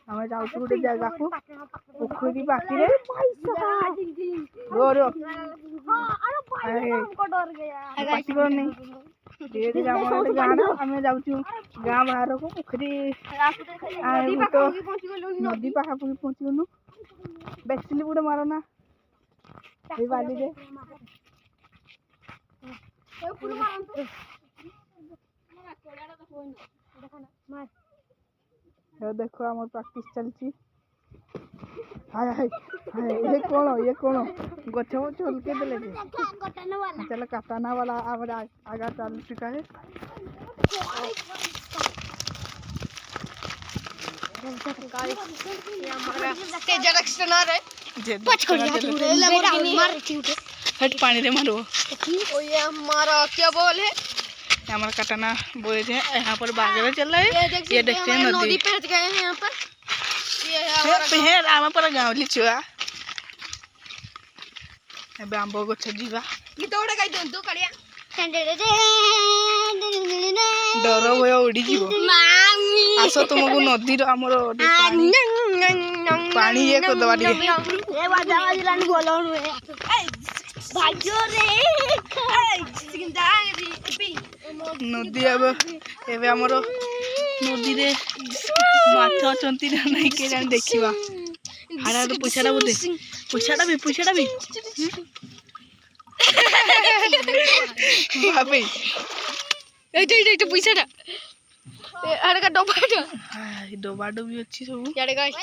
ଆମେ ଯାଉଛୁ ଗୋଟେ ଜାଗାକୁ ପୋଖରୀ ପାଖରେ ପାଟି କରନି ଧୀରେ ଧୀରେ ଆମର ଗୋଟେ ଗାଁ ନା ଆମେ ଯାଉଛୁ ଗାଁ ବାହାରକୁ ପୋଖରୀ ତ ନଦୀ ପାଖାପାଖି ପହଞ୍ଚିଗଲୁ ବେସିଲି ଗୋଟେ ମାରନା ଏଇ ବାଲିରେ ଦେଖ ଆମର ପ୍ରାକ୍ଟିସ ଚାଲିଛି ये कौन गच्छ हल्के देले चल कटाना वाला आगा चल चुका है हट पानी रे मारो ये हमारा क्या बोल है हमारा कटाना बोले थे यहाँ पर बागरे चल रहा है ये देखते हैं नदी पहुंच गए हैं यहाँ पर आम पर गाँवली छुआ ଏବେ ଆମ୍ବ ଗଛ ଯିବା ଗୀତ ଗୋଟେ ଗାଇ ଦିଅନ୍ତୁ କାଳିଆ ଡର ଭୟ ଉଡ଼ିଯିବ ଆସ ତୁମକୁ ନଦୀର ଆମର ପାଣି ଇଏ କରିଦେବା ଟିକେ ନଦୀ ଏବେ ଆମର ନଦୀରେ ମାଛ ଅଛନ୍ତି ନା ନାଇଁ କେଜାଣି ଦେଖିବା ହାଡ଼ା ପଇସାଟା ବୋଧେ ପଇସାଟା ବି ଭାବେ এইটা পয়সাটা আরে কা ডবাটা ଡବାଡ ବି ଅଛି ସବୁ ইয়াড়ে গাইস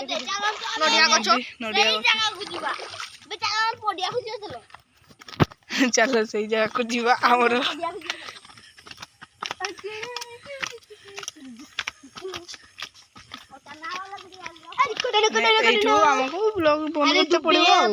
নডিয়া গছ ଚାଲ ସେଇ ଜାଗାକୁ ଯିବା ଆମର ଏଇଠୁ ଆମକୁ ବ୍ଲଗ ବନେଇବାକୁ ପଡ଼ିବ ଆଉ